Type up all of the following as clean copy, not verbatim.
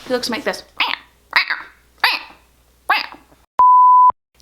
He looks like this.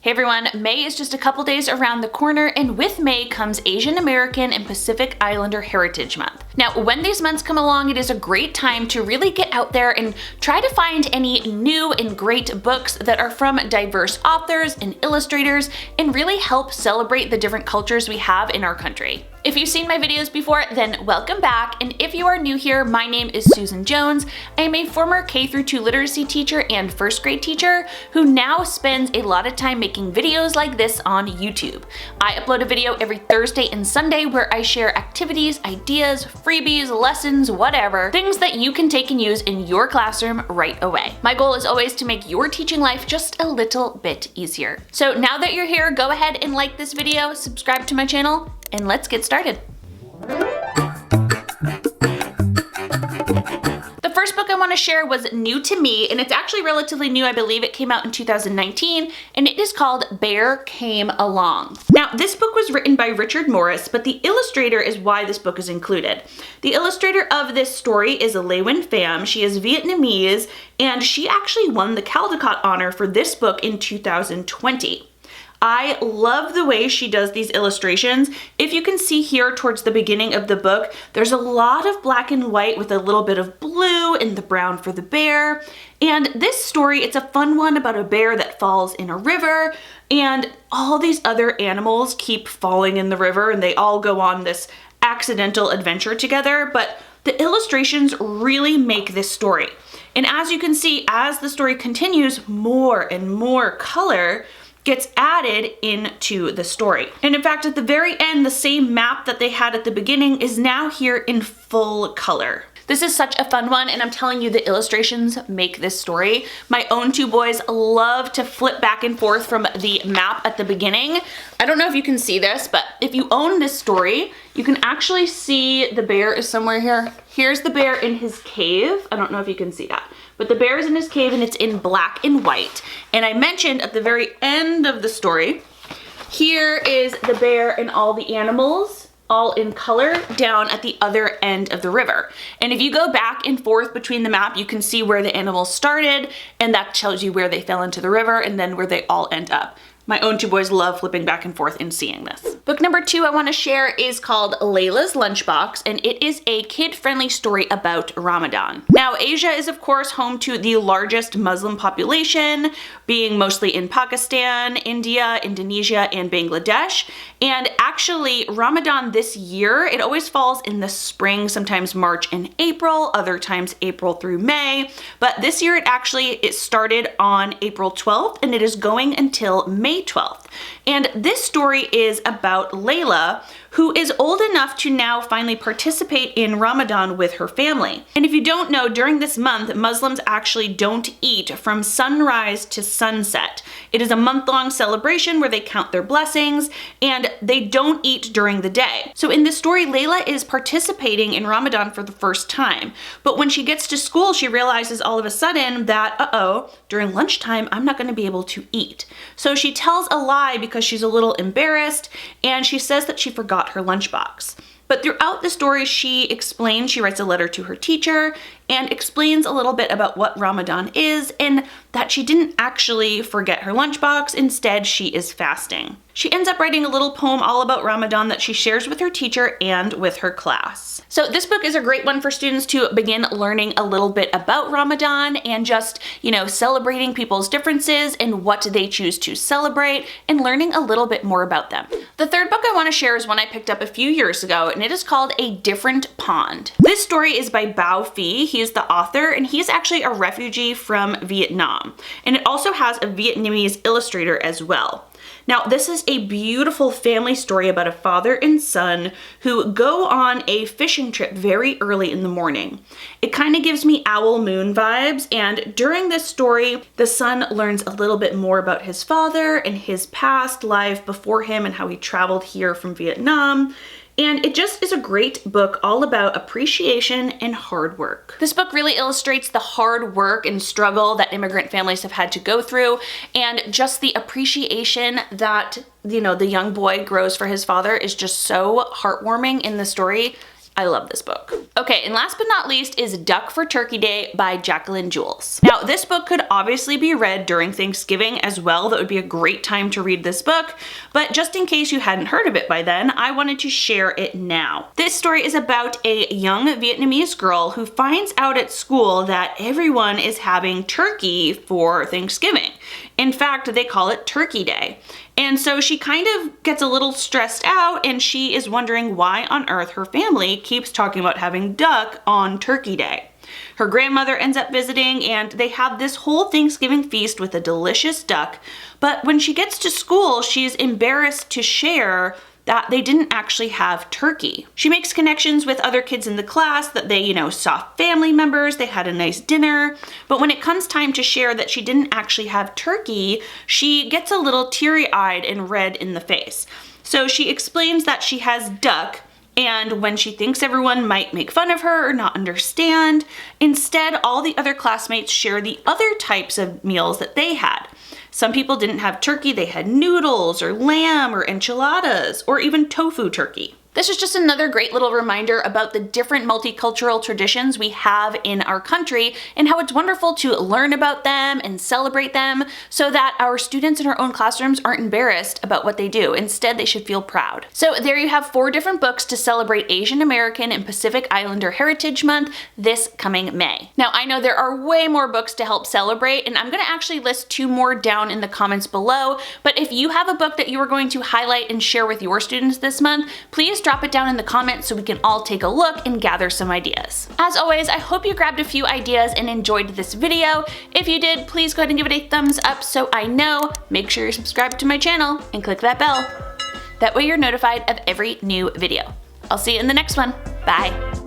Hey everyone, May is just a couple days around the corner, and with May comes Asian American and Pacific Islander Heritage Month. Now, when these months come along, it is a great time to really get out there and try to find any new and great books that are from diverse authors and illustrators and really help celebrate the different cultures we have in our country. If you've seen my videos before, then welcome back, and if you are new here, my name is Susan Jones. I am a former K-2 literacy teacher and first grade teacher who now spends a lot of time making videos like this on YouTube. I upload a video every Thursday and Sunday where I share activities, ideas, freebies, lessons, whatever, things that you can take and use in your classroom right away. My goal is always to make your teaching life just a little bit easier. So now that you're here, go ahead and like this video, subscribe to my channel, and let's get started. The first book I want to share was new to me, and it's actually relatively new. I believe it came out in 2019, and it is called Bear Came Along. Now, this book was written by Richard Morris, but the illustrator is why this book is included. The illustrator of this story is Laylas Pham. She is Vietnamese, and she actually won the Caldecott honor for this book in 2020. I love the way she does these illustrations. If you can see here towards the beginning of the book, there's a lot of black and white with a little bit of blue and the brown for the bear. And this story, it's a fun one about a bear that falls in a river, and all these other animals keep falling in the river, and they all go on this accidental adventure together. But the illustrations really make this story. And as you can see, as the story continues, more and more color gets added into the story. And in fact, at the very end, the same map that they had at the beginning is now here in full color. This is such a fun one, and I'm telling you, the illustrations make this story. My own two boys love to flip back and forth from the map at the beginning. I don't know if you can see this, but if you own this story, you can actually see the bear is somewhere here. Here's the bear in his cave. I don't know if you can see that, but the bear is in his cave and it's in black and white. And I mentioned at the very end of the story, here is the bear and all the animals, all in color, down at the other end of the river. And if you go back and forth between the map, you can see where the animals started, and that tells you where they fell into the river and then where they all end up. My own two boys love flipping back and forth and seeing this. Book number 2 I want to share is called Laylas Lunchbox, and it is a kid-friendly story about Ramadan. Now, Asia is of course home to the largest Muslim population, being mostly in Pakistan, India, Indonesia, and Bangladesh. And actually, Ramadan this year, it always falls in the spring, sometimes March and April, other times April through May. But this year it started on April 12th, and it is going until May 12th. And this story is about Layla, who is old enough to now finally participate in Ramadan with her family. And if you don't know, during this month, Muslims actually don't eat from sunrise to sunset. It is a month-long celebration where they count their blessings, and they don't eat during the day. So in this story, Layla is participating in Ramadan for the first time. But when she gets to school, she realizes all of a sudden that, during lunchtime, I'm not gonna be able to eat. So she tells a lie because she's a little embarrassed, and she says that she forgot her lunchbox. But throughout the story, she writes a letter to her teacher and explains a little bit about what Ramadan is, and that she didn't actually forget her lunchbox. Instead, she is fasting. She ends up writing a little poem all about Ramadan that she shares with her teacher and with her class. So this book is a great one for students to begin learning a little bit about Ramadan and just, celebrating people's differences and what they choose to celebrate and learning a little bit more about them. The third book I want to share is one I picked up a few years ago, and it is called A Different Pond. This story is by Bao Phi. He is the author, and he's actually a refugee from Vietnam. And it also has a Vietnamese illustrator as well. Now, this is a beautiful family story about a father and son who go on a fishing trip very early in the morning. It kind of gives me Owl Moon vibes, and during this story, the son learns a little bit more about his father and his past life before him and how he traveled here from Vietnam. And it just is a great book all about appreciation and hard work. This book really illustrates the hard work and struggle that immigrant families have had to go through, and just the appreciation that, the young boy grows for his father is just so heartwarming in the story. I love this book. Okay, and last but not least is Duck for Turkey Day by Jacqueline Jules. Now, this book could obviously be read during Thanksgiving as well. That would be a great time to read this book, but just in case you hadn't heard of it by then, I wanted to share it now. This story is about a young Vietnamese girl who finds out at school that everyone is having turkey for Thanksgiving. In fact, they call it Turkey Day. And so she kind of gets a little stressed out, and she is wondering why on earth her family keeps talking about having duck on Turkey Day. Her grandmother ends up visiting, and they have this whole Thanksgiving feast with a delicious duck, but when she gets to school, she's embarrassed to share that they didn't actually have turkey. She makes connections with other kids in the class that they, saw family members, they had a nice dinner, but when it comes time to share that she didn't actually have turkey, she gets a little teary-eyed and red in the face. So she explains that she has duck, and when she thinks everyone might make fun of her or not understand, instead all the other classmates share the other types of meals that they had. Some people didn't have turkey, they had noodles or lamb or enchiladas or even tofu turkey. This is just another great little reminder about the different multicultural traditions we have in our country and how it's wonderful to learn about them and celebrate them so that our students in our own classrooms aren't embarrassed about what they do. Instead, they should feel proud. So there you have 4 different books to celebrate Asian American and Pacific Islander Heritage Month this coming May. Now, I know there are way more books to help celebrate, and I'm going to actually list 2 more down in the comments below, but if you have a book that you are going to highlight and share with your students this month, please drop it down in the comments so we can all take a look and gather some ideas. As always, I hope you grabbed a few ideas and enjoyed this video. If you did, please go ahead and give it a thumbs up so I know. Make sure you're subscribed to my channel and click that bell. That way you're notified of every new video. I'll see you in the next one. Bye.